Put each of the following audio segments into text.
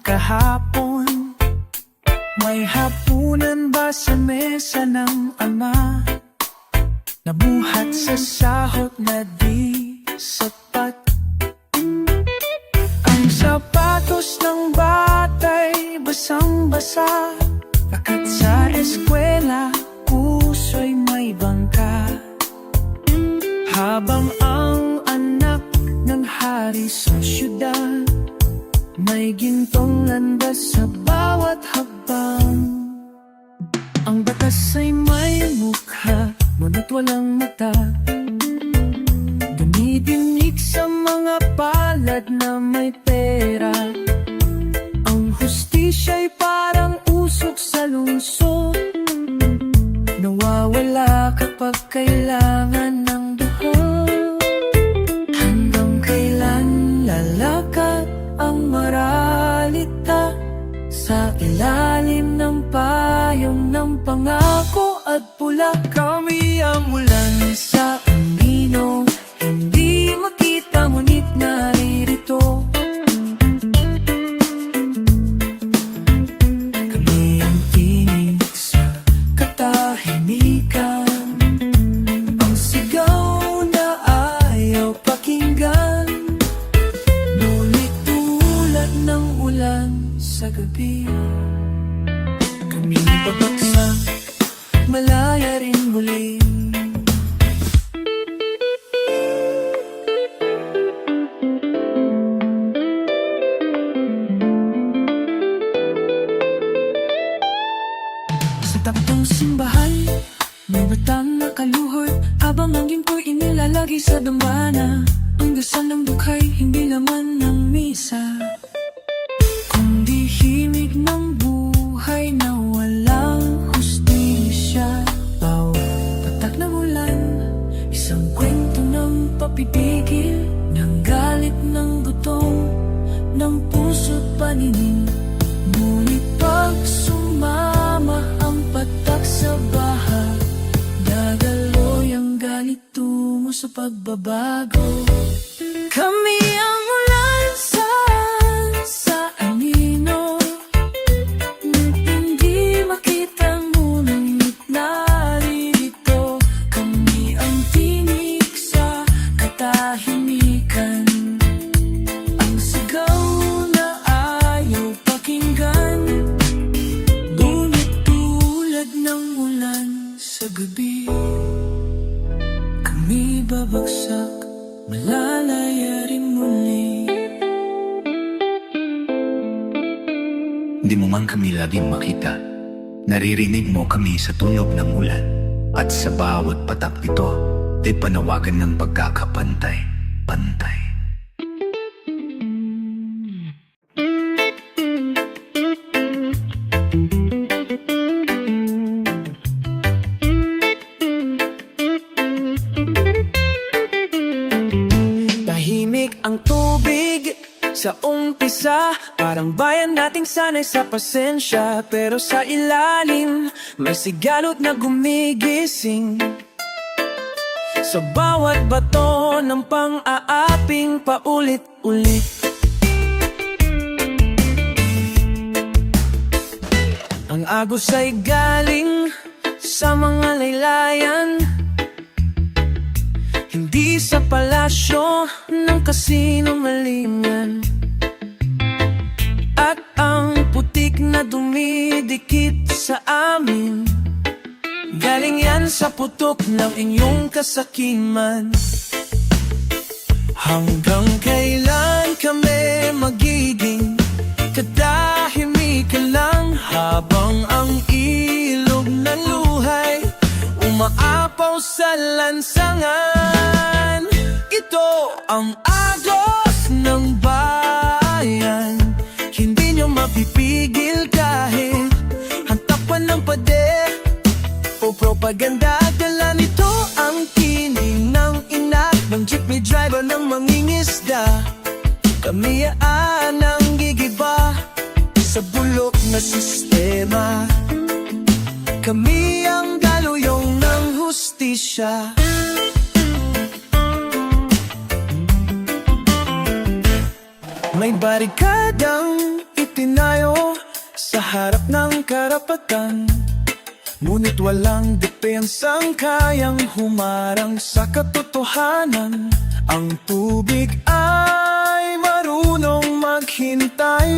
kahapon? May hapunan ba sa mesa ng ama? Nabuhat sa sahot na di sapat. Ang sapatos ng batay basang-basa. Lakat sa eskwela, puso'y may bangka. Habang ang anak ng hari sa syudad, may gintong landas sa bawat habang. Ang batas ay may mukha, ngunit walang mata. Dumidinig sa mga palad na may pera. Ang hustisya'y parang usok sa lungsod, nawawala kapag kailangan ng duhod. Hanggang kailan lalakad ang moralita sa ilalim ng payong ng pangako at pula? Kami ang ulan sa anino, hindi makita ngunit naririto. Kami ang tinig sa katahimikan, ang sigaw na ayaw pakinggan, ngunit tulad ng ulan sa gabi. Kami babagsak, malaya rin muli. Sa tapat ng simbahan, may batang nakaluhod, habang ang ginto'y inilalagay sa dambana. Ang dasal ng dukhay, hindi laman ng misa, kundi himig ng buhay na walang hustisya. Bawat patak ng ulan, isang kwento ng papipigil, ng galit ng gutom, ng puso't paningin. Ngunit pag sumama ang patak sa baha, dagaloy ang galit tungo sa pagbabago. Kami ang ulan sa anino, hindi makita ngunit naririto. Kami ang tinig sa katahimikan, ang sigaw na ayaw pakinggan, ngunit tulad ng ulan sa gabi. Kami babagsak, malalaya rin muli. Di mo man kami laging makita, naririnig mo kami sa tunog ng ulan. At sa bawat patak nito, di panawagan ng pagkakapantay-pantay. Tahimik ang tubig sa umpisa, parang bayan nating sanay sa pasensya. Pero sa ilalim, may sigalot na gumigising. Sa bawat bato ng pang-aaping paulit-ulit. Ang agos ay galing sa mga laylayan, hindi sa palasyo ng kasinungalingan. At ang putik na dumidikit sa amin, galing yan sa putok ng inyong kasakiman. Hanggang kailan kami magiging katahimikan lang, habang ang ilog ng luhay umaapaw sa lansangan? Ito ang agos ng bayan, hindi nyo mapipigil kahit hantapan ng pader o propaganda. Dala nito ang tinig ng inak, ng jeepney driver, ng mangingisda. Kami ang gigiba sa bulok na sistema. Kami ang galuyong ng hustisya. May barikadang tinayo sa harap ng karapatan. Ngunit walang depensang kayang humarang sa katotohanan. Ang tubig ay marunong maghintay,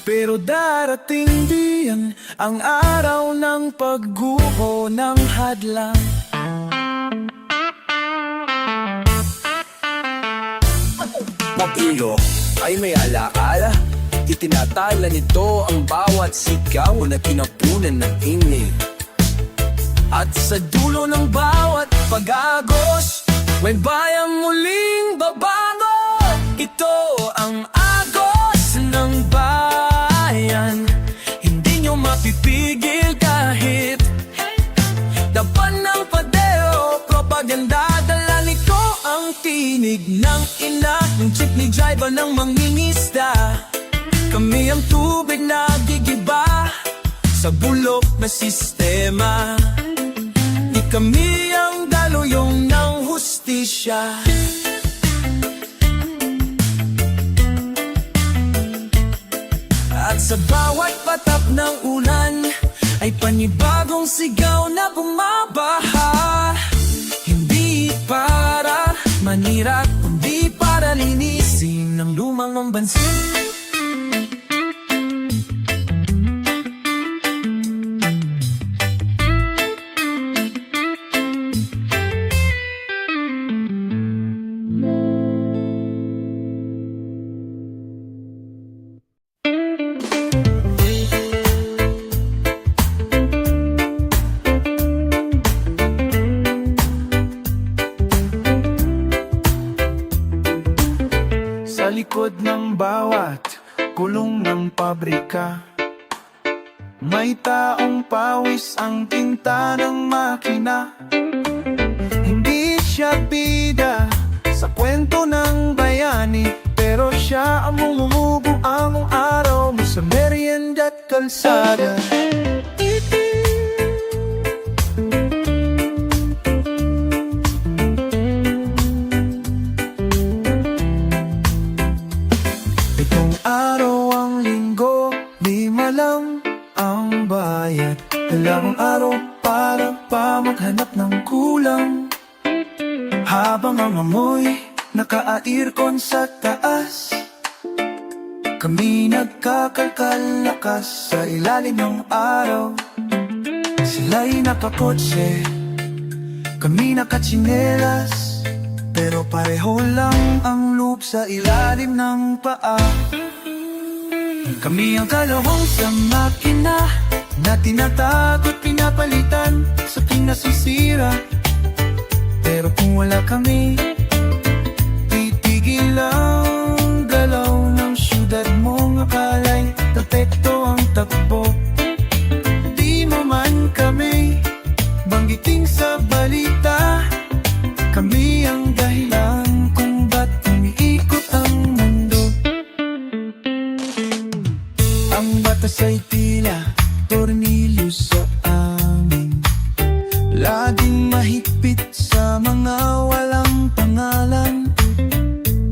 pero darating din ang araw ng pagguho ng hadlang. Mapulo ay may alakala, itinatala nito ang bawat sigaw na kinapunan ng ingay. At sa dulo ng bawat pag-agos, may bayang muling babago. Ito ang agos ng bayan, hindi nyo mapipigil kahit dapan ng padero, propaganda. Dala nito ang tinig ng ina, ng jeepney driver, ng mangingisda. Kami ang tubig na gigiba sa bulok na sistema. Di kami ang daluyong ng hustisya. At sa bawat patap ng ulan ay panibagong sigaw na bumabaha. Hindi para manira, kundi para linisin ng lumang mambansin. Sa likod ng bawat kulong ng pabrika, may taong pawis ang tinta ng makina. Hindi siya bida sa kwento ng bayani, pero siya ang lumulubo ang araw mo sa merienda at kalsada. Itong araw ang linggo, 5 lang ang bayad. Dalawang araw para pa maghanap ng kulang. Habang ang amoy naka-aircon sa taas, kami nagkakalkalakas sa ilalim ng araw. Sila'y nakakotse, kami nakatsinelas, pero pareho lang ang loop sa ilalim ng paa. Kami ang kalawang sa makina na tinatagot pinapalitan sa pinasisira. Pero kung wala kami, titigil ang galaw ng syudad mong akala'y perfecto ang takbo. Di mo man kami banggiting sa balita, kami ang dahilan kung ba't umiikot ang mundo. Ang batas ay tila tornilyo sa amin, laging mahigpit sa mga walang pangalan.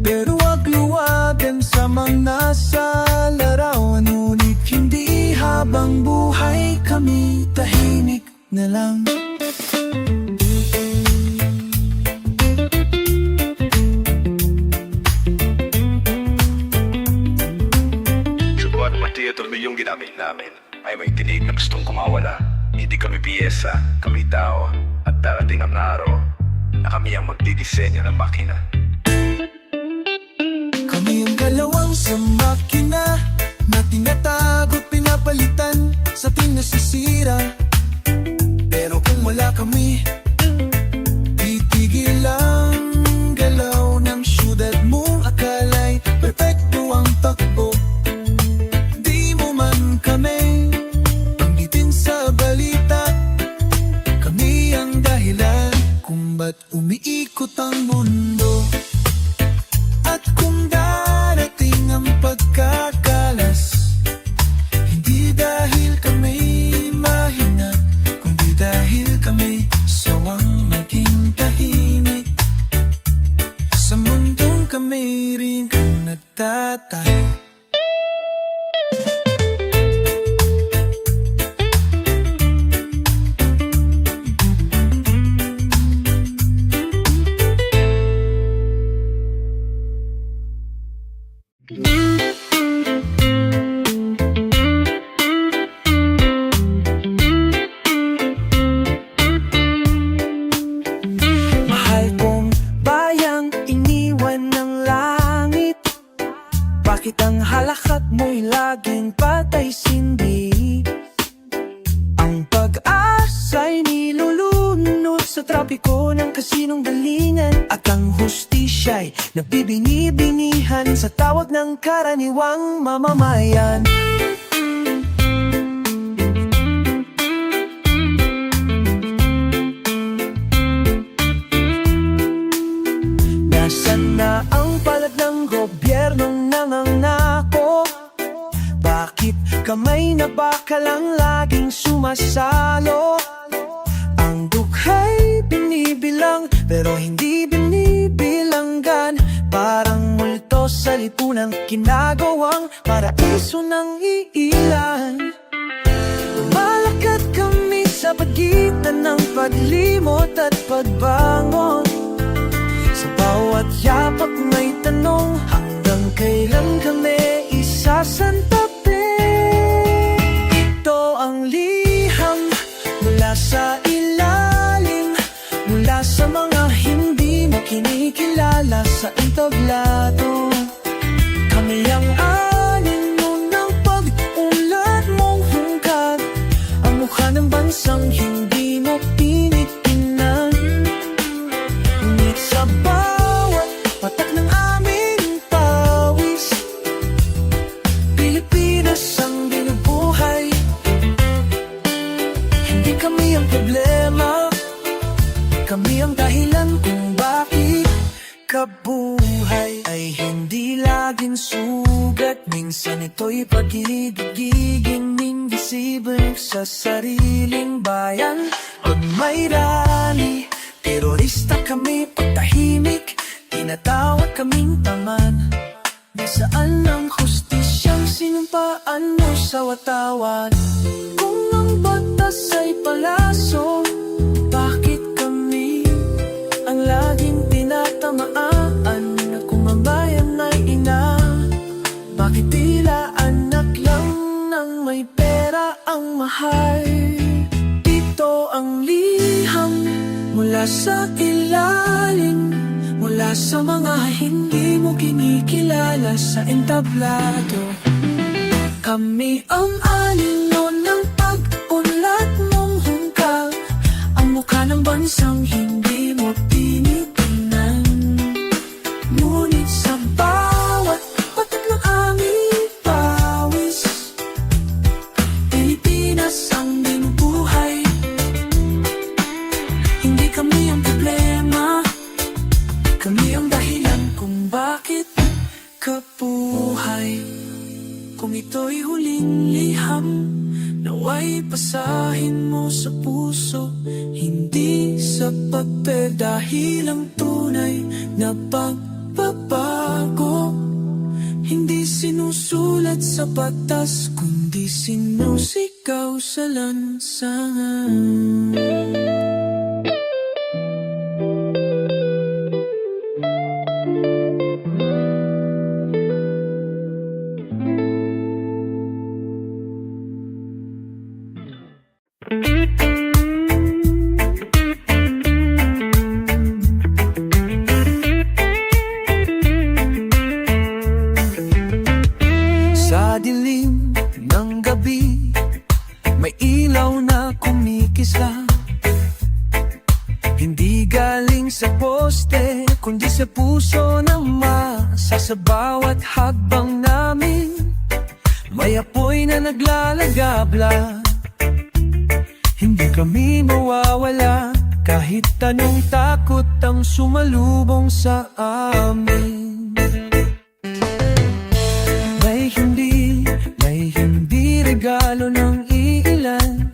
Pero wag luwagan sa mga nasa larawan, ngunit hindi habang buhay kami tahimik na lang. Subuan mati ito yung ginamit namin ay may tinig na gustong kumawala. Hindi kami piyesa, kami tao. At darating ang araw na kami ang magdidisenyo ng makina. Kami ang galawang sa makina na tinatagot pinapalitan sa pinasisira. Pero kung wala kami, titigil ang galaw ng syudad mong akala'y perfecto ang takbo. Di mo man kami banggitin sa balita, kami ang dahilan kung ba't umiikot ang mundo. At kung darating ang pagkakalas, hindi dahil kami mahina, mo'y laging patay sindi. Ang pag-asa'y nilulunod sa trapiko ng kasinungalingan, at ang hustisya'y nabibini-binihan sa tawag ng karaniwang mamamayan. Nasaan na ang palad ng gobyernong nangangako? Bakit kamay na bakalang laging sumasalo? Ang dukha'y binibilang pero hindi binibilanggan, parang multo sa lipunang kinagawang paraiso ng iilan. Malakad kami sa pagitan ng paglimot at pagbangon. Sa bawat yapak may tanong, hanggang kailan kami isasantabi? Ito ang liham mula sa ilalim, mula sa mga hindi mo kinikilala sa entablado. Kami ang anino ng pag-unlad mong hungkag, ang mukha ng bansang hindi mo tinitingnan. Ngunit sa bawat patak ng aming pawis, Pilipinas ang binubuhay. Hindi kami ang problema, kami ang dahilan kung bakit kabuhay ay hindi laging sugat. Minsan ito'y pag-ibigin invisible sa sariling bayan. Pag may rally, terorista kami. Pag tahimik, tinatawag kaming taman. Nasaan ang hustisyang sinumpaan mo sa watawan? Kung ang batas ay palaso, bakit kami ang laging tinatamaan? Na kung ang bayan ay ina, bakit tila anak lang ng may pera ang mahal? Ito ang liham mula sa ilalim, mula sa mga hindi mo kinikilala sa entablado. Kami ang anino ng pag-unlad mong hungkag, ang mukha ng bansang hindi mo tinitingnan. Ngunit sa bawat patak ng aming pawis, Pilipinas ang binubuhay. Hindi kami ang problema, kami ang dahilan kung bakit kabuhay. Kung ito'y huling liham, naway basahin mo sa puso, hindi sa papel, dahil ang tunay na pagbabago hindi sinusulat sa batas, kundi sinusigaw sa lansangan. Sa dilim ng gabi, may ilaw na kumikisla. Hindi galing sa poste, kundi sa puso ng masa. Sa bawat hakbang namin, may apoy na naglalagabla. Hindi kami mawawala, kahit anong takot ang sumalubong sa amin. May hindi regalo ng iilan,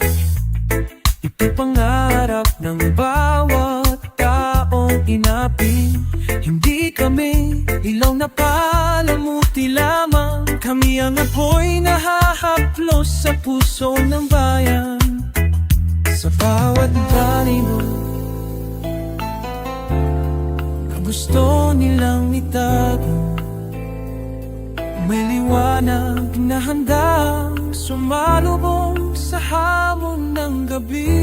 ito pangarap ng bawat taong inapin. Hindi kami ilaw na palamuti lamang, kami ang apoy na hahaplos sa puso ng bayan. Sa bawat talino na gusto nilang itago, may liwanag na handang sumalubong sa hamon ng gabi.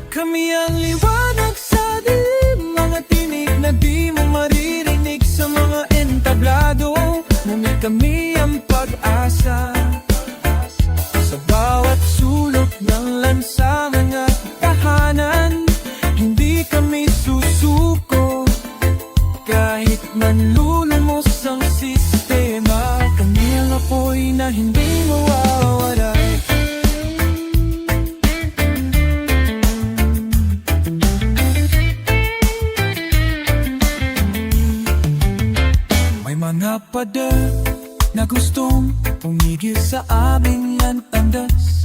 Kami ang liwanag sa dilim, mga tinig na di mo maririnig sa mga entablado. Ngunit kami ang pag-asa. Sa bawat sulok ng lansangan at tahanan, hindi kami susuko kahit manlulumos ang sistema. Kami ang apoy na hindi mawawala. May mga pader na gustong pumigil sa aming landas,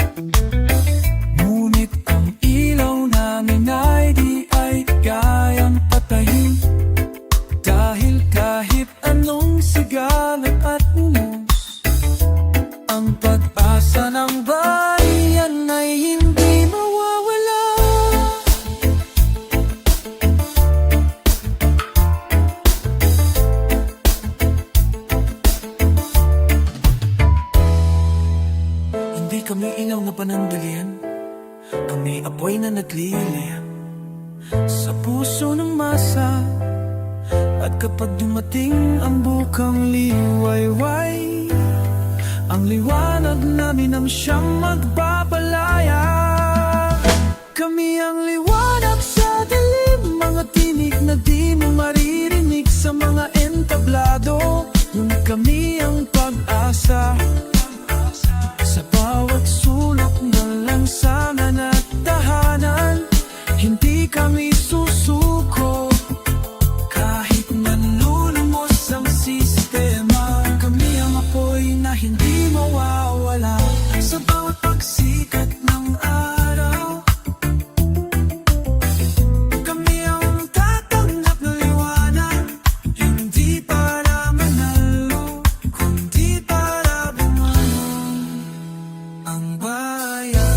ngunit ang ilaw namin ay di ay kayang patayin. Dahil kahit anong sigalan at unos, ang pag-asa ng bayan ay hindi mawawala. Hindi kami ilaw na panandalian, kami apoy na nagliliyam sa puso ng masa. At kapag dumating ang bukang liwayway, ang liwanag namin ang siyang magpapalaya. Kami ang liwanag sa dilim, mga tinig na di mo maririnig sa mga entablado. Ngunit kami ang pag-asa sa bawat sulok ng lansangan at tahanan. Hindi kami susuko kahit manlulumos ang sistema. Kami ang apoy na hindi mawawala sa bawat pagsikat ng araw. Kami ang tatanggap ng liwanag, hindi para manalo, kundi para bumangon ang bayan.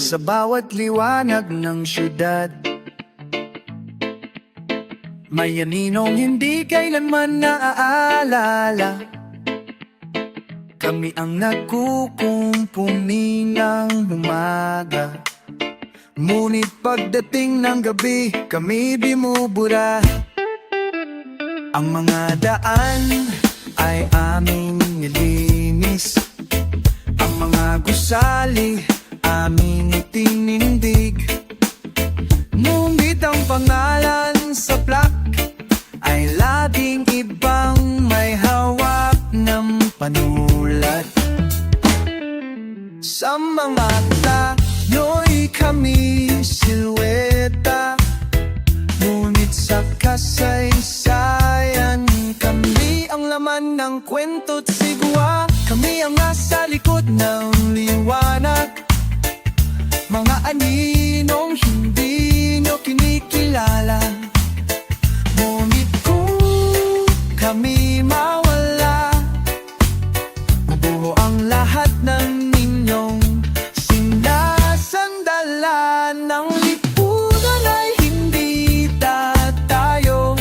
Sa bawat liwanag ng syudad, may aninong hindi kailanman naaalala. Kami ang nagkukumpuni ng umaga, ngunit pagdating ng gabi, kami bumubura. Ang mga daan ay aming nilinis, ang mga gusali aming itinindig. Ngunit ang pangalan sa plak ay laging ibang may hawak ng panulat. Sa mga tayo'y kami silweta, ngunit sa kasaysayan kami ang laman ng kwento't sigwa. Kami ang nasa likod ng liwanag, mga aninong hindi nyo kinikilala. Ngunit kung kami mawala, bubuo ang lahat ng inyong sinasandalan. Ng lipunan ay hindi tatayo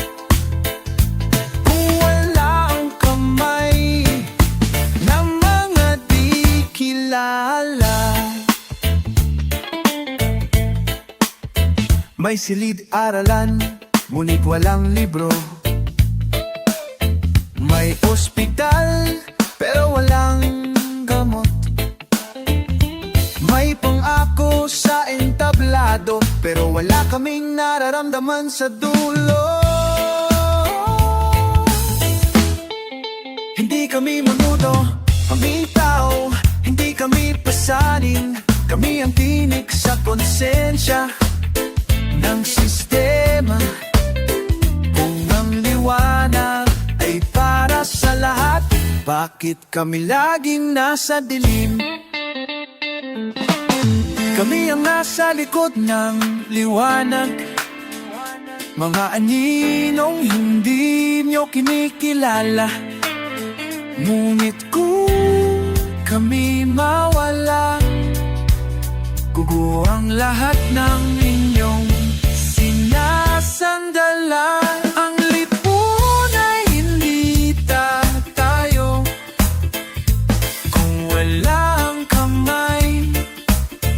kung wala ang kamay ng mga di kilala. May silid-aralan, ngunit walang libro. May ospital, pero walang gamot. May pangako sa entablado, pero wala kaming nararamdaman sa dulo. Hindi kami mamuto, kami tao, hindi kami pasanin. Kami ang tinik sa konsensya ng sistema. Kung ang liwanag ay para sa lahat, bakit kami laging nasa dilim? Kami ang nasa likod ng liwanag, mga aninong hindi nyo kinikilala. Ngunit kung kami mawala, gugulo ko ang lahat ng inyong sinasandalan. Ang lipunay hindi tatayo kung wala ang kamay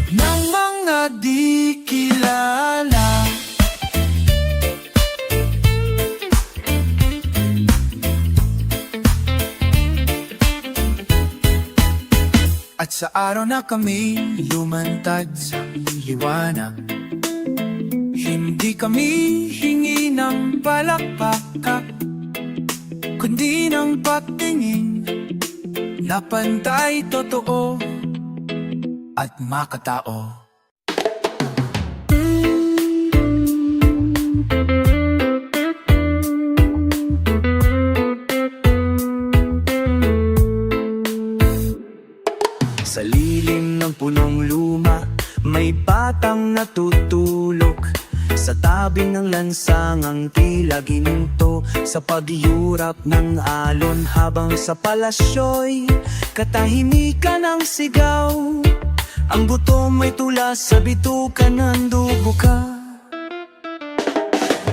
ng mga di kilala. At sa araw na kami lumantad sa liwanag, hindi kami hingi ng palakpak, kundi ng pagtingin na pantay, totoo at makatao. Sa lilim ng punong luma, may batang natutulog. Sa tabi ng lansangang tila ginto, sa pagyurap ng alon habang sa palasyo'y katahimikan ng sigaw. Ang buto may tula sa bituka ng dugo ka.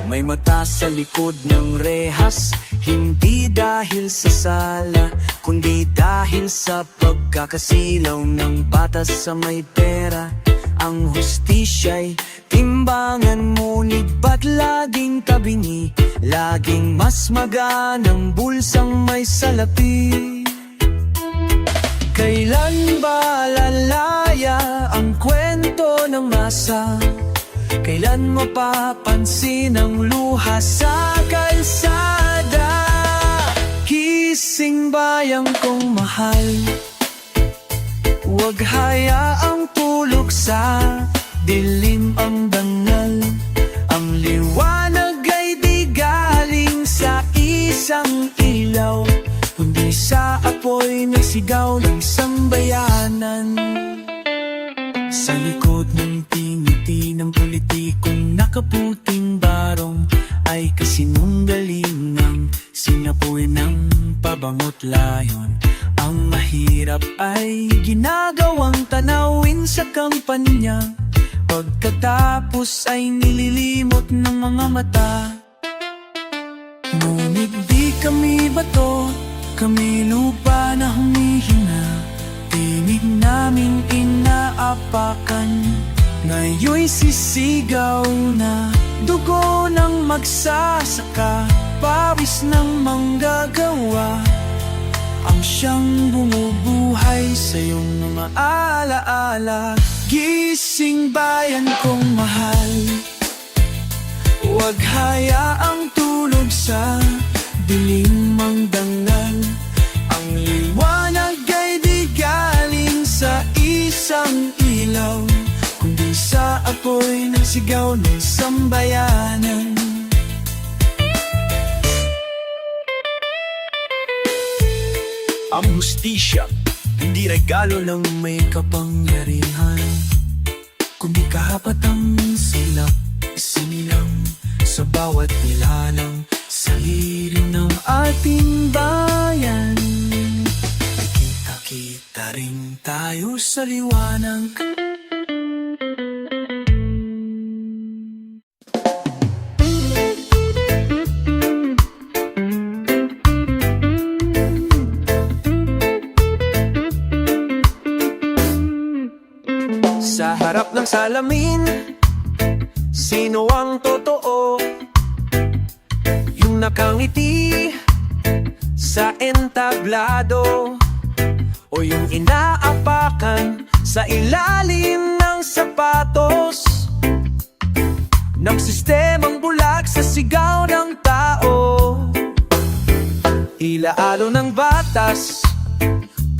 May mata sa likod ng rehas, hindi dahil sa sala, kundi dahil sa pagkakasilaw ng batas sa may pera. Ang hustisya'y timbangan, ngunit ba't laging tabingi? Laging mas maganang bulsang may salapi. Kailan ba lalaya ang kwento ng masa? Kailan mapapansin ang luha sa kalsada? Gising bayang kong mahal, huwag hayaang tulog sa dilim ang dangal. Ang liwanag ay di galing sa isang ilaw, kundi sa apoy ng sigaw ng sambayanan. Sa likod ng tingiti ng politikong nakaputing barong ay kasinungaling ng sinapoy ng pabangot layon. Ang mahirap ay ginagawang tanawin sa kampanya, pagkatapos ay nililimot ng mga mata. Ngunit di kami bato, kami lupa na humihina. Tinig naming inaapakan, ngayon'y sisigaw na dugo ng magsasaka, pawis ng manggagawa, ang siyang bumubuhay sa iyong mga alaala. Gising bayan kong mahal, huwag hayaang tulog sa dilim ang dangal. Ang liwanag ay di galing sa isang ilaw, kundi sa apoy ng sigaw ng sambayanan. Ang hustisya, hindi regalo ng may kapangyarihan, kundi karapatang silap isinilang sa bawat nilalang sa lirim ng ating bayan. Kita-kita rin tayo sa liwanag. Sa harap ng salamin, sino ang totoo? Yung nakangiti sa entablado, o yung inaapakan sa ilalim ng sapatos ng sistemang bulag sa sigaw ng tao? Ilaalo ng batas,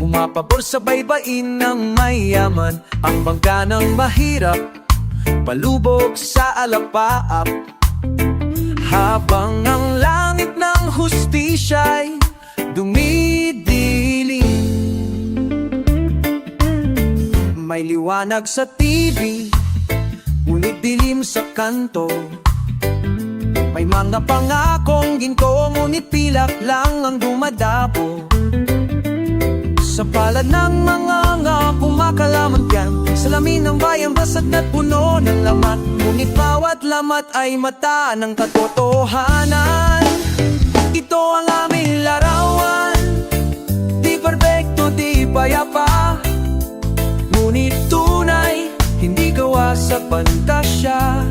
pumapabor sa baybayin ng mayaman. Ang bangka ng mahirap, palubog sa alapaap, habang ang langit ng hustisya'y dumidilim. May liwanag sa TV, ngunit dilim sa kanto. May mga pangakong ginto, ngunit pilak lang ang dumadabo. Sa palad ng mga kumakalaman yan, salamin ng bayan basag na't puno ng lamat. Ngunit bawat lamat ay mata ng katotohanan. Ito ang aming larawan, di perfecto, di payapa, ngunit tunay, hindi gawa sa pantasya.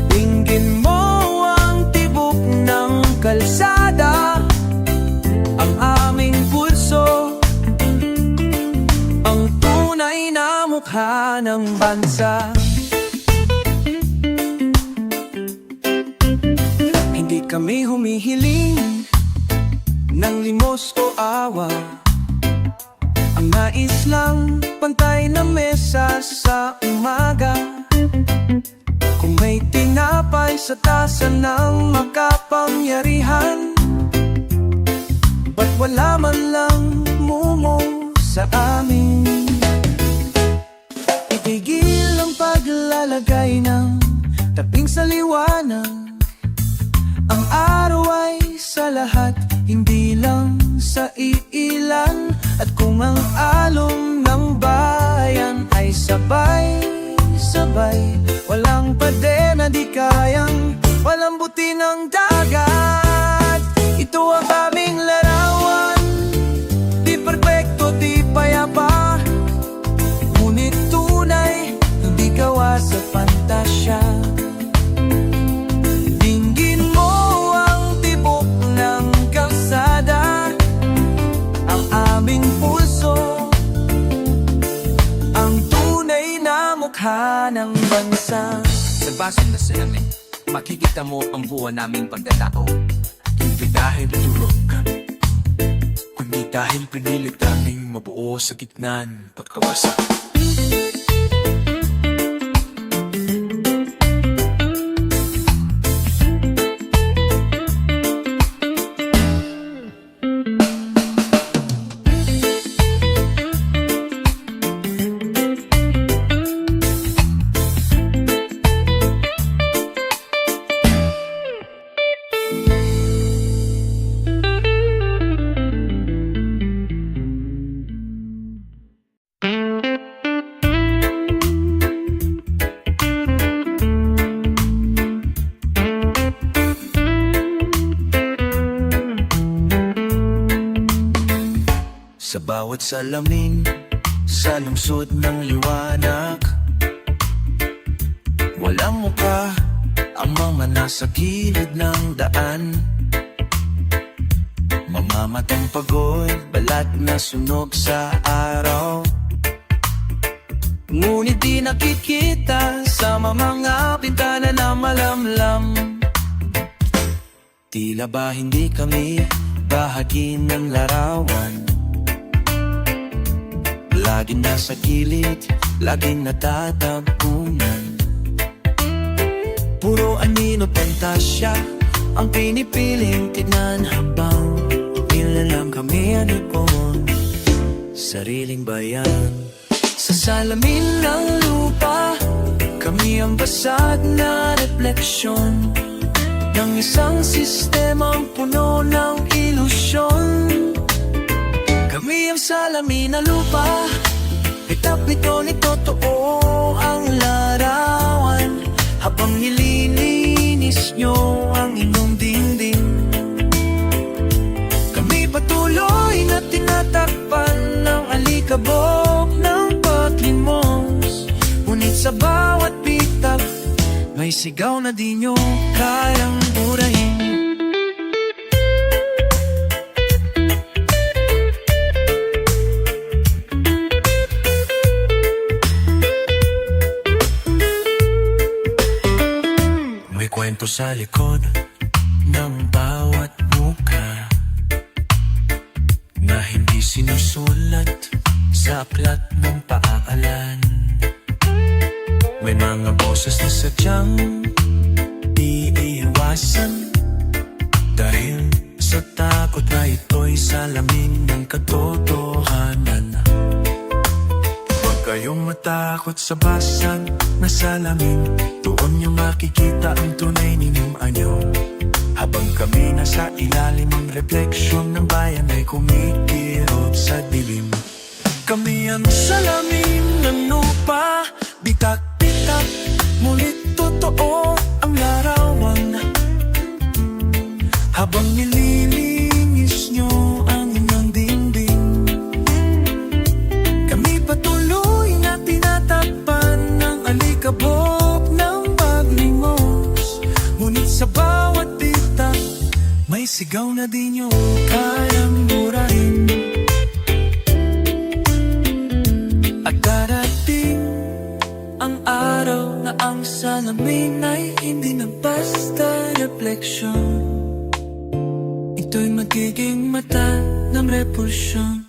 Dinggin mo ang tibok ng kalsada, ang aming pulso, ang tunay na mukha ng bansa. Hindi kami humihiling ng limos o awa, ang nais lang pantay na mesa sa umaga. Kung may tinapay sa tasa ng makapangyarihan, ba't wala man lang mumo sa amin? Itigil ang paglalagay ng taping sa liwanag. Ang araw ay sa lahat, hindi lang sa iilan. At kung ang alon ng bayan ay sabay-sabay, walang pader na di kayang palambutin ng dagat. Ito ang aming larawan, di perfecto, di payapa, ngunit tunay, hindi gawa sa pantasya. Dinggin mo ang tibok ng kalsada, ang aming pulso, ang tunay na mukha ng bansa. Sa baso na salamin, makikita mo ang buwan naming pagkatao. Hindi dahil tulog kami, kundi dahil pinilit naming mabuo sa gitna ng pagkawasak. Sa bawat salamin, sa lungsod ng liwanag, walang mukha ang mga nasa gilid ng daan. Mga matang pagod, balat na sunog sa araw, ngunit di nakikita sa mga pintana na malamlam. Tila ba hindi kami bahagi ng larawan? Laging nasa gilid, laging natatagpunan. Puro anino pantasya ang pinipiling tignan, habang nilalang kami ang ipon, sariling bayan. Sa salamin ng lupa, kami ang basag na refleksyon ng isang sistemang puno ng ilusyon. Kami ang salamin na lupa, itapito ni totoo ang larawan, habang nililinis nyo ang inyong dingding. Kami patuloy na tinatakpan ng alikabok ng paglimos, ngunit sa bawat bitag may sigaw na di nyo kayang burahin. Kwento sa likod ng bawat mukha na hindi sinusulat sa aklat ng paaralan. May mga boses na sadyang iiwasan dahil sa takot na ito'y salamin ng katotohanan. Huwag kayong matakot sa basag na salamin, doon niyo makikita ang tunay ninyong anyo. Habang kami nasa ilalim ng refleksyon ng bayan ay kumikirot sa dilim. Kami ang salamin ng lupa, bitak-bitak, ngunit totoo ang larawan. Habang nililinis nyo ang inyong dingding, kami patuloy na tinatakpan ng alikabok ng paglimos. Ngunit sa bawat bitak, may sigaw na di nyo kayang murahin. At darating ang araw na ang salamin ay hindi na basta refleksyon. Ito'y magiging mata ng repulsyon.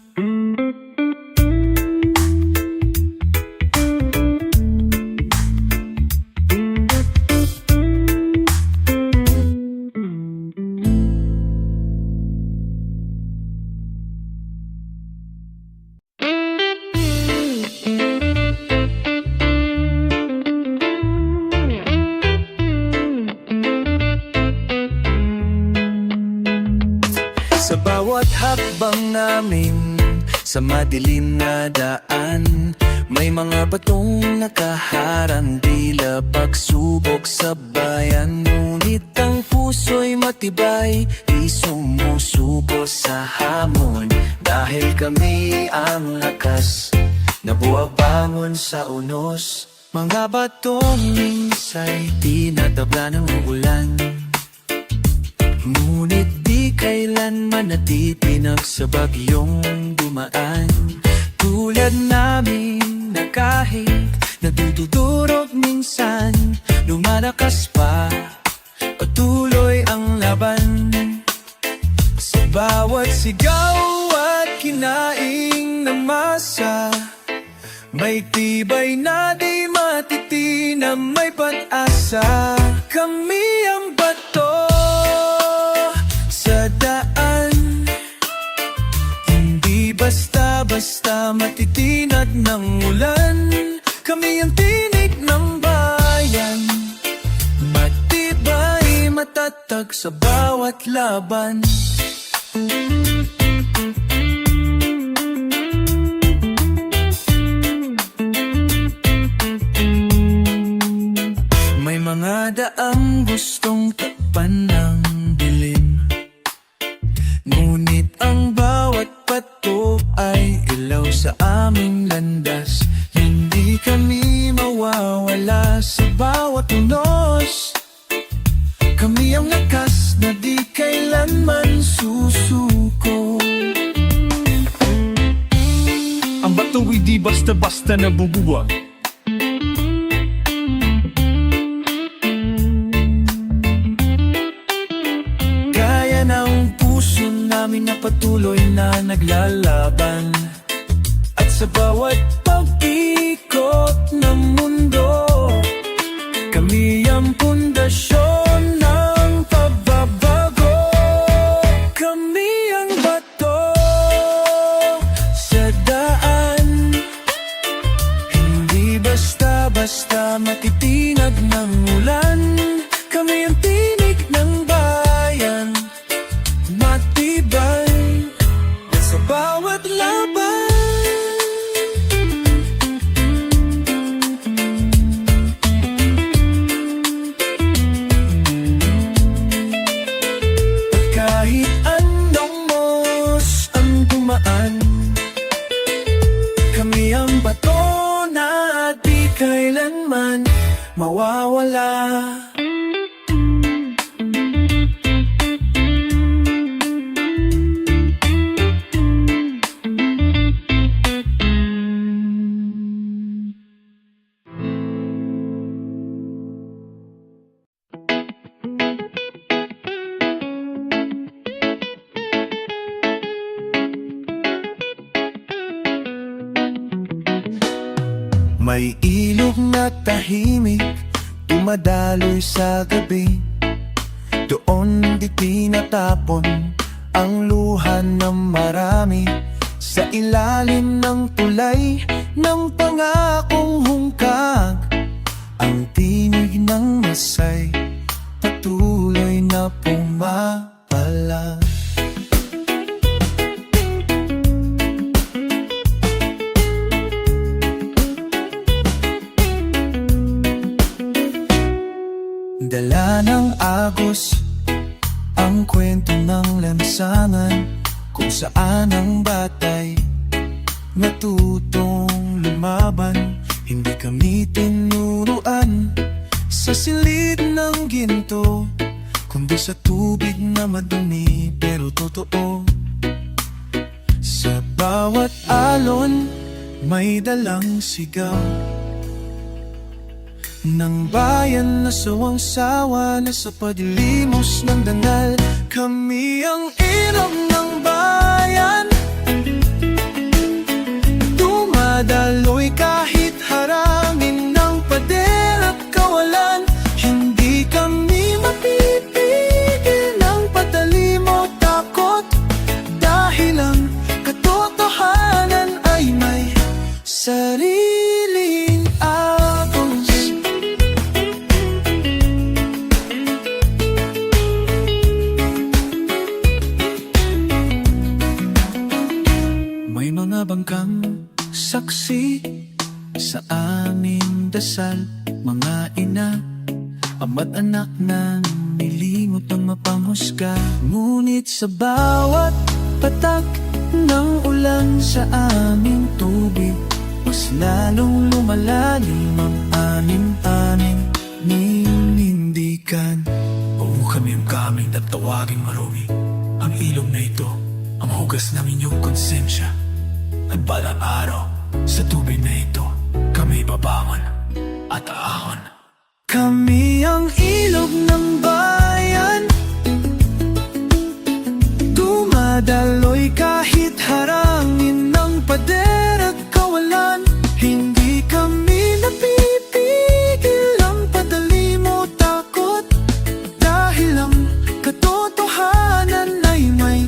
Sa bawat hakbang namin sa madilim na daan, may mga batong nakaharang, tila pagsubok sa bayan. Ngunit ang puso'y matibay, di sumusuko sa hamon. Dahil kami ang lakas na buwabangon sa unos. Mga batong minsay tinatabla ng ulan, ngunit di kailanman natitinag sa bagyong dumaan. Tulad namin na kahit nadudurog minsan, lumalakas pa, patuloy ang laban. Sa bawat sigaw at kinaing ng masa, may tibay na di matitinam, may pag-asa. Kami ang bato sa daan, hindi basta-basta matitinag ng ulan. Kami ang tinig ng bayan, matibay, matatag sa bawat laban. May mga daang gustong takpan ng dilim, ngunit ang bawat pato ay ilaw sa aming landas. Hindi kami mawawala sa bawat unos. Kami ang lakas na di kailanman susuko. Ang bato'y di basta-basta nabubuwag. Kaya ng puso namin na patuloy na naglalaban. At sa bawat pag-ikot ng mundo, kami ang pundasyon ng pagbabago. Kami ang bato sa daan, hindi basta-basta matitinag ng ulan. Kami ang tinig ng bayan, matibay sa bawat laban. Kahit anong mos ang dumaan, kami ang bato na di kailanman mawawala. May ilog na tahimik, dumadaloy sa gabi. Doon di tinatapon ang luha ng marami. Sa ilalim ng tulay ng pangakong hungkag, ang tinig ng masay patuloy na pumapatak. Dala ng agos ang kwento ng lansangan, kung saan ang batay natutong lumaban. Hindi kami tinuruan sa silid ng ginto, kundi sa tubig na madumi pero totoo. Sa bawat alon may dalang sigaw ng bayan na sawang-sawa na sa padilimos ng dangal. Kami ang ilog ng bayan, dumadaloy kahit harangin ng pader at kawalan. Hindi kami mapipigil ng patalim o takot, dahil ang katotohanan ay may sariling agos. May mga bangkang saksi sa aming dasal, mga ina, ama't anak na nilimot ng mapanghusga. Ngunit sa bawat patak ng ulan sa aming tubig, mas lalong lumalalim ang anim-anim ninindigan. Huwag mo kaming kaming at tawaging marumi. Ang ilog na ito, ang hugas ng inyong konsensya. At balang araw, sa tubig na ito, kami babangon at aahon. Kami ang ilog ng bayan, dumadaloy kahit harangin ng pader at kawalan. Hindi kami napipigil ng padalim o takot, dahil ang katotohanan ay may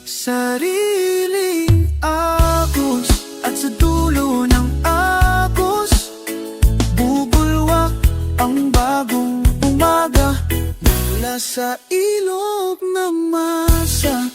sariling agos. At sa dulo ng agos, bubulwak ang bagong umaga mula sa ilog na masa.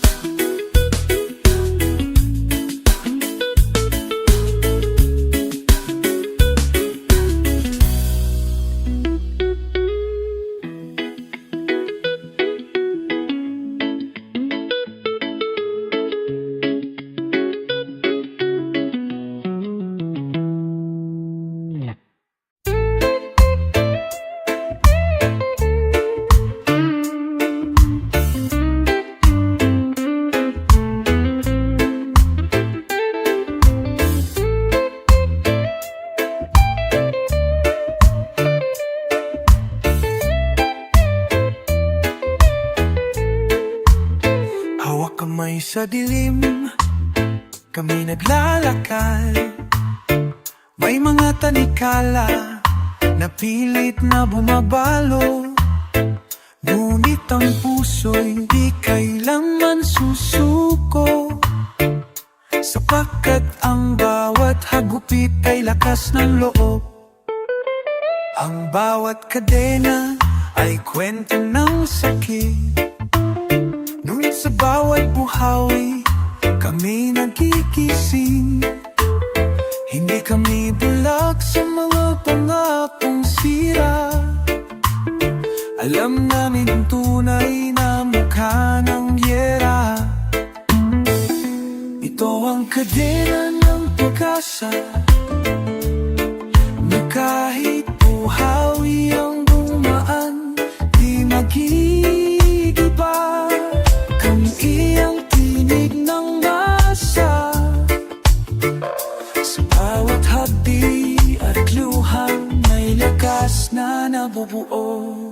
Hawak kamay sa dilim, kami naglalakad. May mga tanikala na pilit na bumabalo, ngunit ang puso'y di kailanman susuko, sapagkat ang bawat hagupit ay lakas ng loob. Ang bawat kadena ay kwento ng sakit, ngunit sa bawat buhawi kami nagkikising. Hindi kami bulag sa mga pangakong sira. Alam namin tunay na mukha ng yera. Ito ang kadena ng pag-asa, na kahit buhawi ang dumaan, di magigiba. Kami ang tinig ng masa, sa bawat hagdi at luhang may lakas na nabubuo.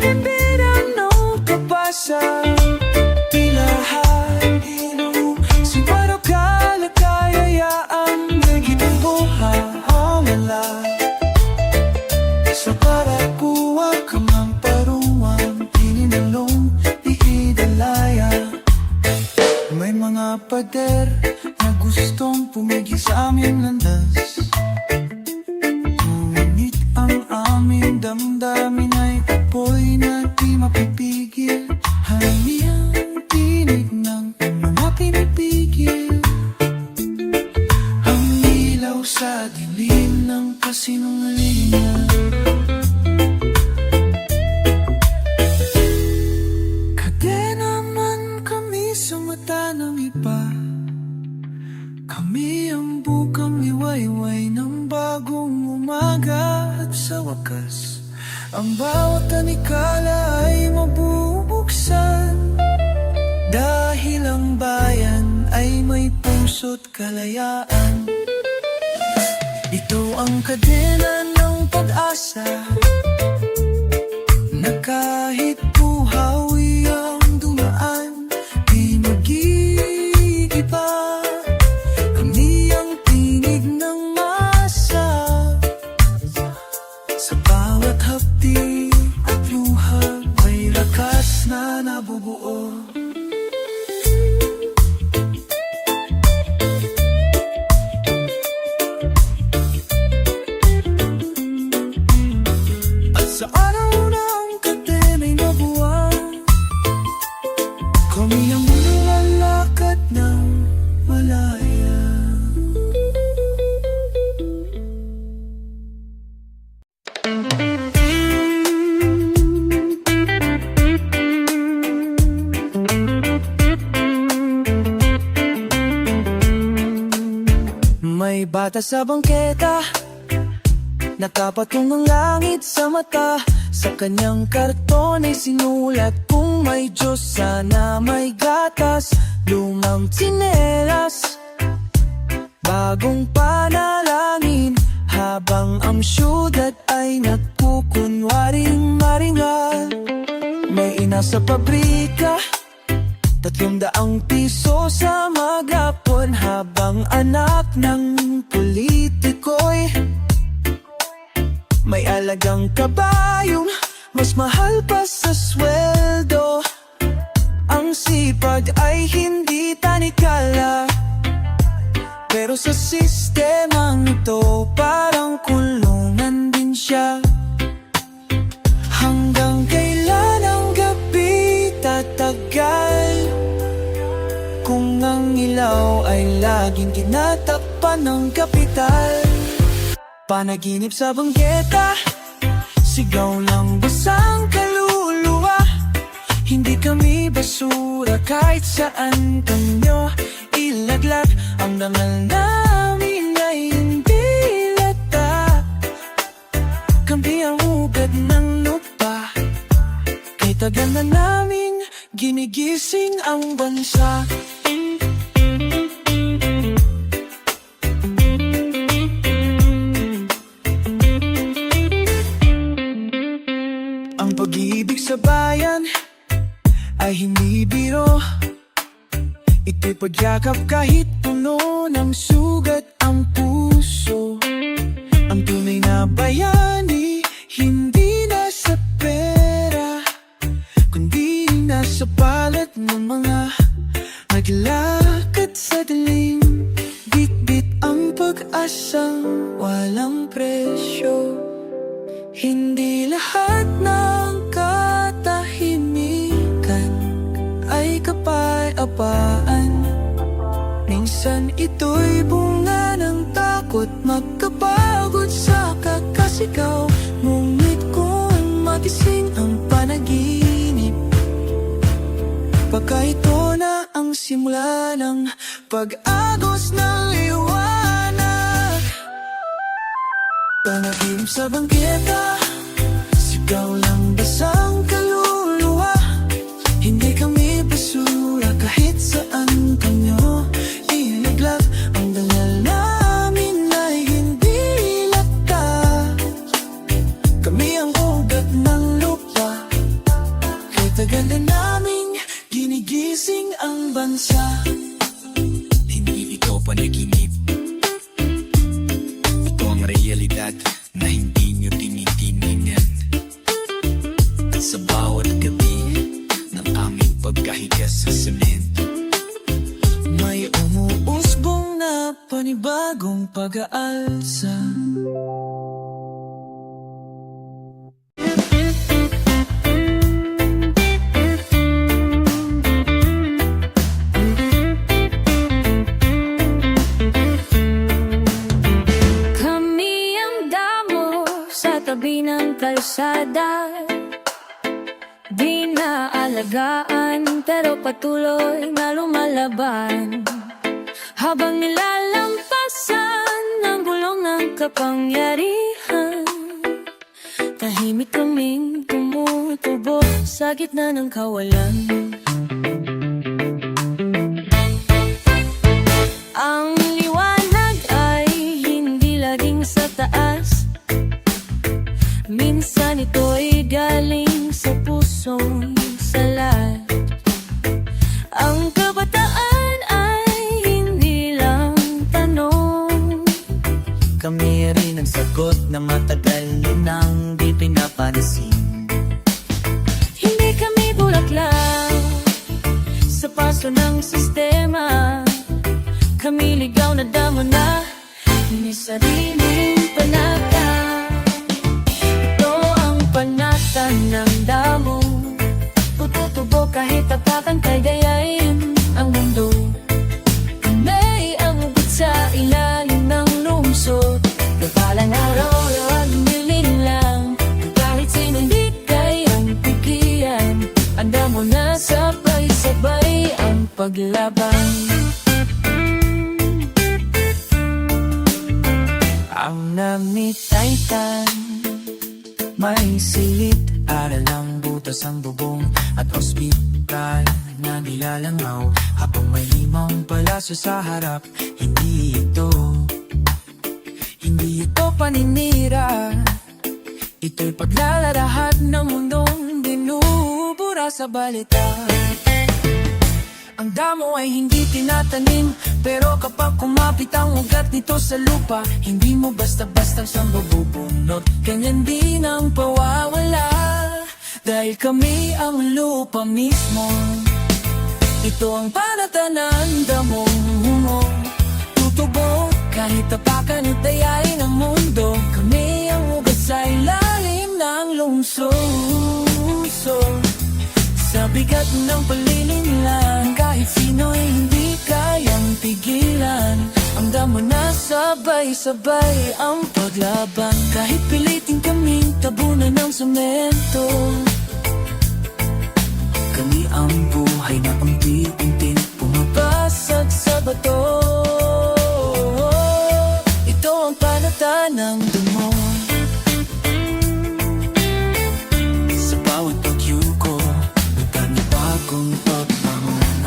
Pinano kabasa, pilahan si Parokala kayayaang naging buhawala. Sa parakuwa kamang paruwang pininalong iidalaya. May mga pader na gustong pumigil sa aming landas, sabihin ng kasinungalingan. Kadena man kami sa mata ng iba, kami ang bukang iwayway ng bagong umaga. At sa wakas, ang bawat tanikala ay mabubuksan, dahil ang bayan ay may puso't kalayaan. Ito ang kadena ng pag-asa, na kahit buhawi ang dumaan, di mag-iiba. Kami ang tinig ng masa, sa bawat hapdi at luha may lakas na nabubuo. At sa araw na ang kadena'y nabuwang, kami ang lalakad ng malaya. May bata sa bangketa, nakapatong ang langit sa mata. Sa kanyang karton ay sinulat, kung may Diyos sana may gatas. Lumang tsinelas, bagong panalangin, habang ang syudad ay nagkukunwaring maringal. May ina sa pabrika, 300 piso sa maghapon, habang anak ng politiko'y may alagang kabayong mas mahal pa sa sweldo. Ang sipag ay hindi tanikala, pero sa sistemang ito parang kulungan din siya. Hanggang kailan ang gabi tatagal, kung ang ilaw ay laging tinatakpan ng kapital? Panaginip sa banggeta, sigaw ng basang kaluluwa. Hindi kami basura, kahit saan kanyo ilaglag. Ang dangal namin ay hindi lata, kami ang ugat ng lupa. Kay tagal na namin ginigising ang bansa. Ang pag-ibig sa bayan ay hindi biro, ito'y pagyakap kahit puno ng sugat ang puso. Ang tunay na bayani, hindi nasa pera, kundi nasa palad ng mga naglakad sa dilim. Bit-bit ang pag-asang walang presyo. Hindi lahat ng katahimikan ay kapayapaan. Minsan ito'y bunga ng takot, magkapagod sa kakasigaw. Ngunit kung magising ang panaginip, baka ito na ang simula ng pag-agos ng liwanag. Panaginip sa bangketa, sigaw lang basang kaluluwa. Hindi kami basura, kahit saan kanyo ilaglag. Ang dangal namin ay hindi lata, kami ang ugat ng lupa. Kay tagal na namin ginigising ang bansa. Hindi ito panaginip, ito ang realidad na hindi nyo tinitingnan. At tabi ng kalsada. Di na alagaan, pero patuloy na lumalaban. Habang nilalampasan ng gulong ng kapangyarihan, tahimik kaming tumutubo sa gitna ng kawalan. Ang liwanag ay hindi laging sa taas, minsan ito'y galing sa pusong salat. Ang kabataan ay hindi lang tanong, Kami rin ang sagot na matagal nang di pinapansin. hindi kami bulaklak sa paso ng sistema. Kami ligaw na damo na may sariling panata. Ito ang panata ng damo, tututubo kahit tapakan kay gayain ang mundo. May amugot sa ilalim ng lungsod, kapalang araw at niling lang. Kahit sino hindi kayang pigilan, ang damo na sabay-sabay ang paglaban. Ang namitaytan, may silid, aral ang butas ang bubong at ospital na nilalangaw. Habang may limang palasyo sa harap, hindi ito paninira. Ito'y paglalarahat ng mundong binubura sa balita. Ang damo ay hindi tinatanim, pero kapag kumapit ang ugat nito sa lupa, hindi mo basta-basta siyang mabubunot. Ganyan din ang pawawala, dahil kami ang lupa mismo. Ito ang panata ng damong humo, tutubo kahit tapakan at dayain ang mundo. Kami ang ugat sa ilalim ng lungsod. Sa bigat ng palilinlang, kahit sino'y hindi kayang pigilan. Ang damo na sabay-sabay ang paglaban. Kahit pilitin kaming tabunan ng semento, kami ang buhay na unti-unting pumapasag sa bato. Ito ang panata ng damo. Sa bawat pagyuko, bagong pagbangon.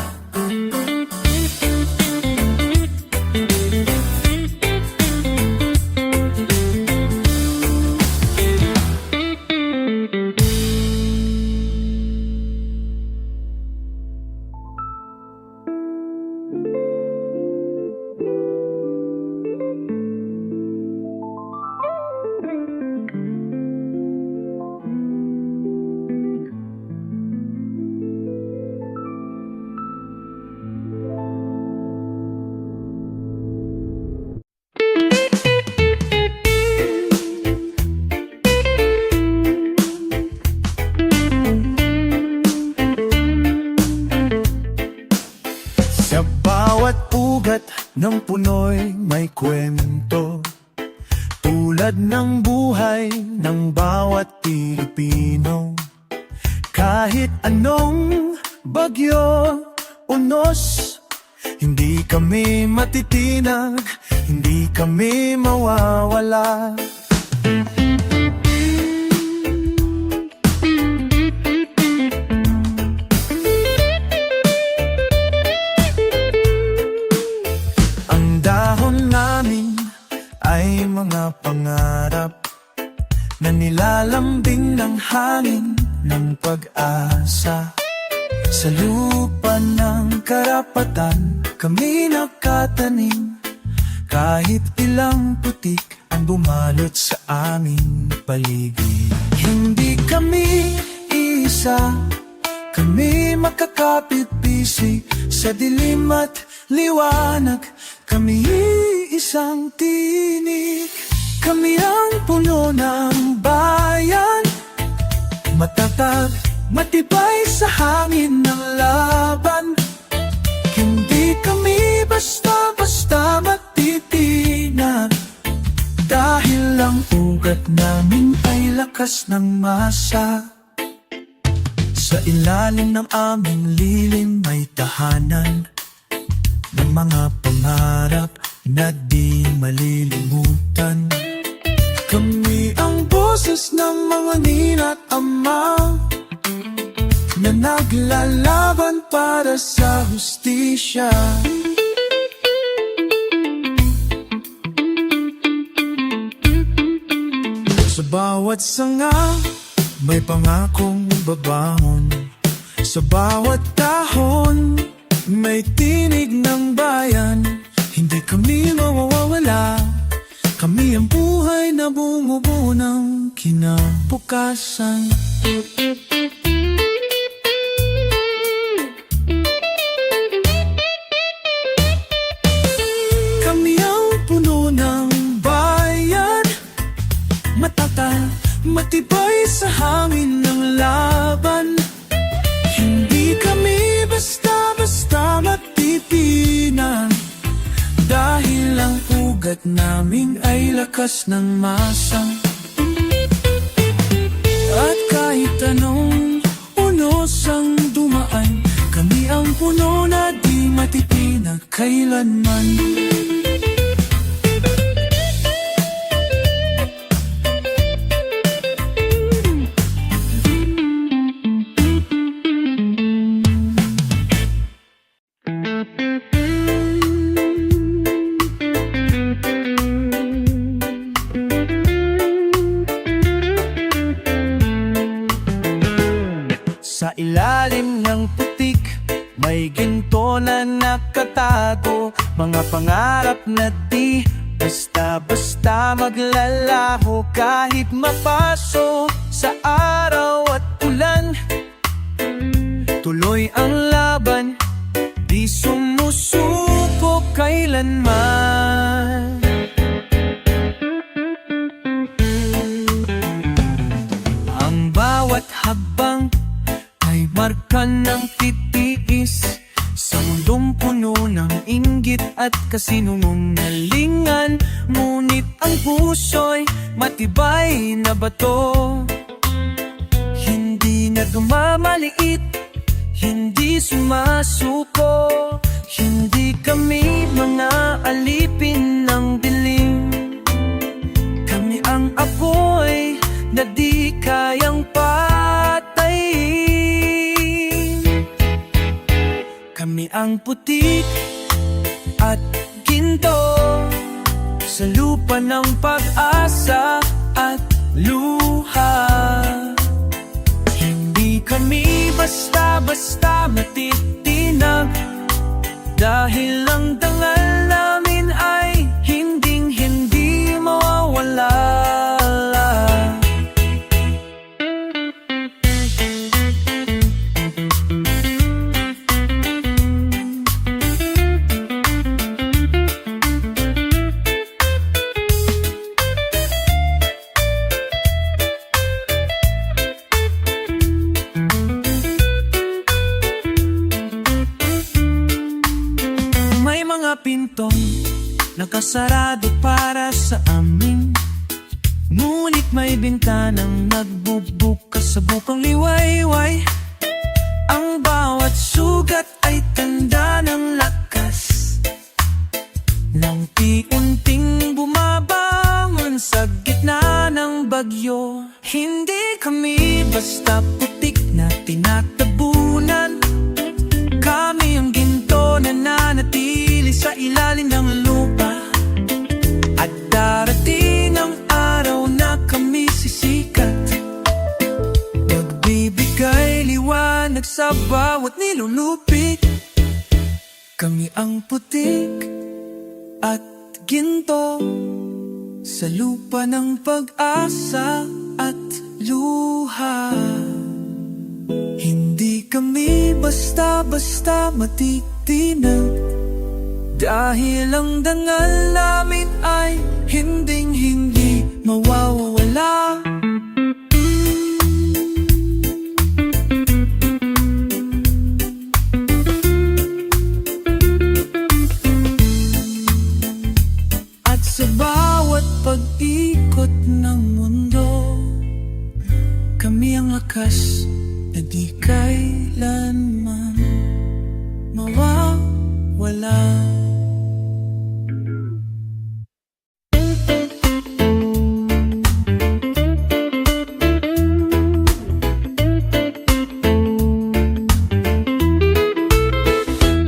Sa bawat ugat ng punoy may kwento, tulad ng buhay ng bawat Pilipino. Kahit anong bagyo, unos, hindi kami matitinag, hindi kami mawawala. Ang dahon namin ay mga pangarap na nilalambing ng hangin ng pag-asa. Sa lupa ng karapatan kami nakatanim, kahit ilang putik ang bumalot sa aming paligid. Hindi kami isa, kami makakapit-bisig sa dilim at liwanag. Kami isang tinig, kami ang puno ng bayan, matatag, matibay sa hangin ng laban. Hindi kami basta-basta matitinag, dahil Dahil ang ugat namin ay lakas ng masa. Sa ilalim ng aming lilim may tahanan ng mga pangarap na di malilimutan. Kami ang boses ng mga nina't ama na naglalaban para sa hustisya. Sa bawat sanga, may pangakong babangon. Sa bawat dahon, may tinig ng bayan. Hindi kami mawawala. Kami ang buhay na bumubuo ng kinabukasan. Kami ang puno ng bayan, matatag, matibay sa hangin ng laban. Hindi kami basta-basta matitinan, dahil ang ugat namin ay lakas ng masa. At kahit anong unos ang dumaan, kami ang puno na di matitinag kailanman. Sa ilalim ng putik, may ginto na nakatago. Mga pangarap na di basta-basta maglalaho. Kahit mapaso sa araw at ulan, tuloy ang laban, di sumusuko kailanman. Ang bawat habang ay marka ng titiis sa mundong puno ng inggit at kasinungalingan. Ngunit ang puso'y matibay na bato, hindi na dumamaliit, hindi sumasuko. Hindi kami mga alipin ng dilim. Kami ang apoy na di kayang patayin. Kami ang putik at ginto sa lupa ng pag-asa at luha. Hindi kami basta-basta matitinag, dahil ang dangal namin ay hinding-hindi mawawala. May mga pintong nakasarado para sa amin, ngunit may bintanang nagbubukas sa bukang liwayway. Ang bawat sugat ay tanda ng lakas, nang unting bumabangon sa gitna ng bagyo. Hindi kami basta putik na tinatabunan. Kami ang ginto na nanatili sa ilalim ng lupa, at darating ang araw na kami sisikat, nagbibigay liwanag sa bawat nilulupit. Kami ang putik at ginto sa lupa ng pag-asa at luha. Hindi kami basta-basta matitinag, dahil ang dangal namin ay hinding-hindi mawawala. At sa bawat pag-ikot ikot ng mundo. Kami ang lakas na di kailanman mawawala.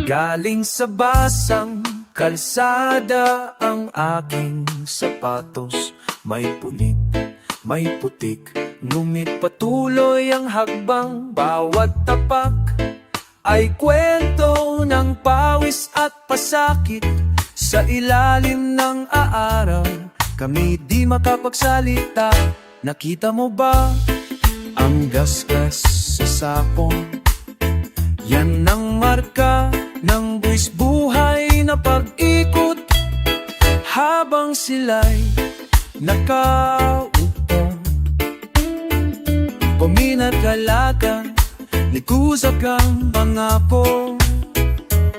Galing sa basang kalsada ang aking sapatos. May punit, may putik, ngunit patuloy ang hagbang. Bawat tapak ay kwento ng pawis at pasakit. Sa ilalim ng aaraw, kami di makapagsalita. Nakita mo ba ang gasgas sa sapong? Yan ang marka ng buwis buhay na pag-ikot. Habang sila'y nakaupo, puminagalaga, likusag ang pangako.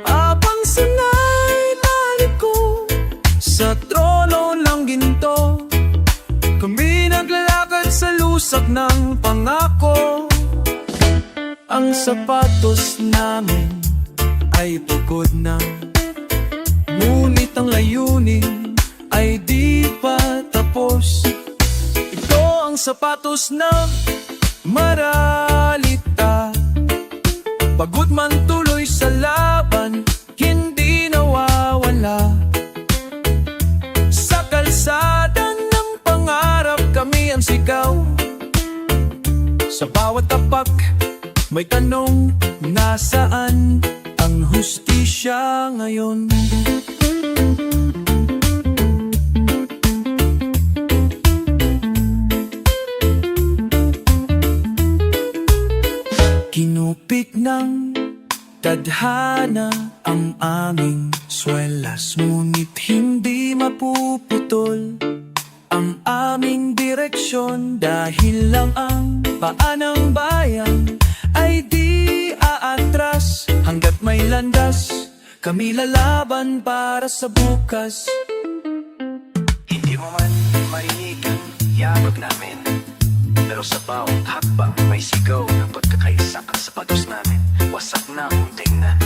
Abang sanay naliko sa trono ng ginto, kami naglalakad sa lusag ng pangako. Ang sapatos namin ay pagod na, ngunit ang layunin ay di pa tapos. Ito ang sapatos na maralita, pagod man tuloy sa laban, hindi nawawala. Sa kalsada ng pangarap kami ang sigaw. Sa bawat tapak may tanong, nasaan ang hustisya ngayon? Kinupit ng tadhana ang aming swelas, ngunit hindi mapuputol ang aming direksyon, dahil lang ang paa ng bayan ay di aatras. Hanggat may landas, kami lalaban para sa bukas. Hindi mo man marinig ang yabag namin, pero sa bawat hakbang may sigaw ng pagkakaisa. Ang sapatos namin, wasak na ang tingnan,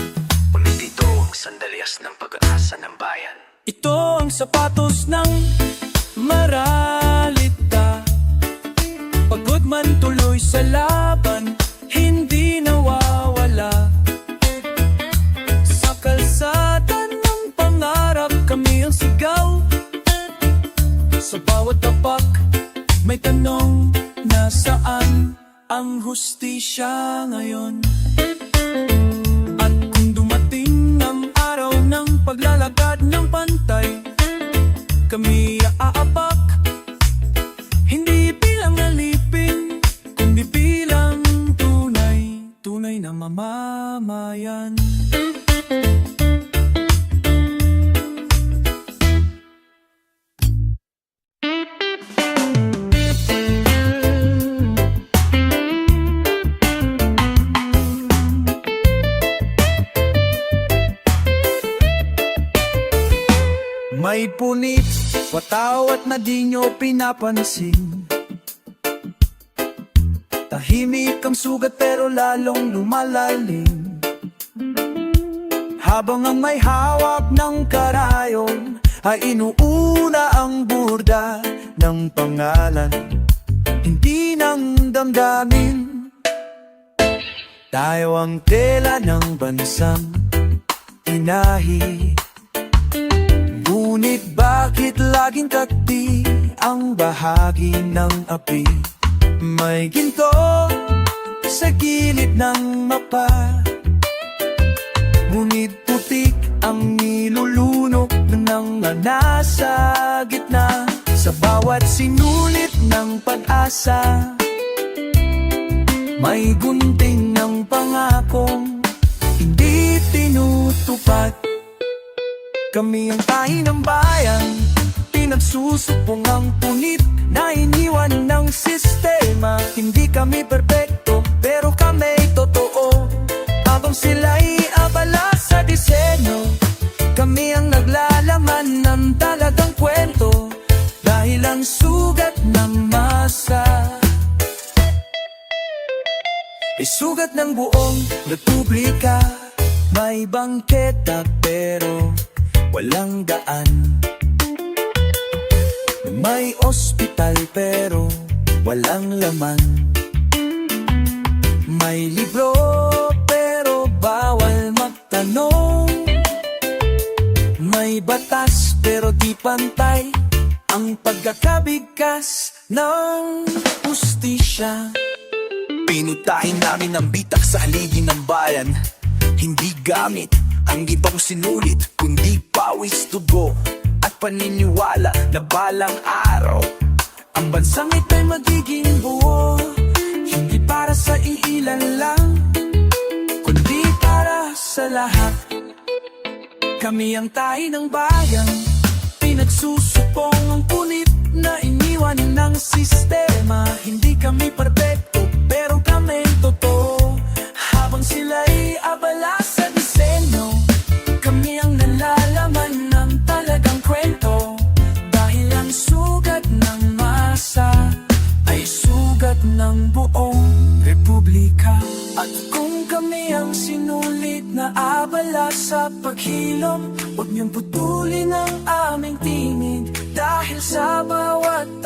ngunit ito ang sandalyas ng pag-asa ng bayan. Ito ang sapatos ng maralita, pagod man tuloy sa laban, hindi nawawala. Sa kalsada ng pangarap kami ang sigaw. Sa bawat tapak may tanong, nasaan ang hustisya ngayon? At kung dumating ang araw ng paglalakad ng pantay, kami aapak, hindi bilang alipin, kundi bilang tunay na mamamayan. May punit, watawat na di nyo pinapansin. Tahimik ang sugat pero lalong lumalalim. Habang ang may hawak ng karayon ay inuuna ang burda ng pangalan, hindi ng damdamin. Tayo ang tela ng bansang inahi, ngunit bakit laging takti ang bahagi ng api? May ginto sa gilid ng mapa, ngunit putik ang nilulunok ng nasa gitna. Sa bawat sinulit ng pag-asa, may gunting ng pangakong hindi tinutupad. Kami ang tahi ng bayan, pinagsusupong ang punit na iniwan ng sistema. Hindi kami perpekto, pero kami totoo. Habang sila'y abala sa disenyo, kami ang naglalaman ng talagang kwento. Dahil ang sugat sugat ng masa, ay sugat ng buong republika. May bangketa pero walang daan, may ospital pero walang laman, may libro pero bawal magtanong, may batas pero di pantay ang pagkakabigkas ng hustisya. Pinutahin namin ang bitak sa haligi ng bayan. Hindi gamit ang ibang sinulit, kundi pawis, dugo at paniniwala na balang araw Ang bansang ito'y magiging buo, hindi para sa iilan lang, kundi para sa lahat. Kami ang tahi ng bayan, pinagsusupong ang punit na iniwan ng sistema. Hindi kami perfecto, pero kami totoo. Habang sila'y abala sa disenyo, kami ang nalalaman ng talagang kwento. Dahil ang sugat ng masa ay sugat ng buong republika. At kung kami ang sinulit na abala sa paghilom, huwag niyong putulin ang aming tinig. Dahil sa bawat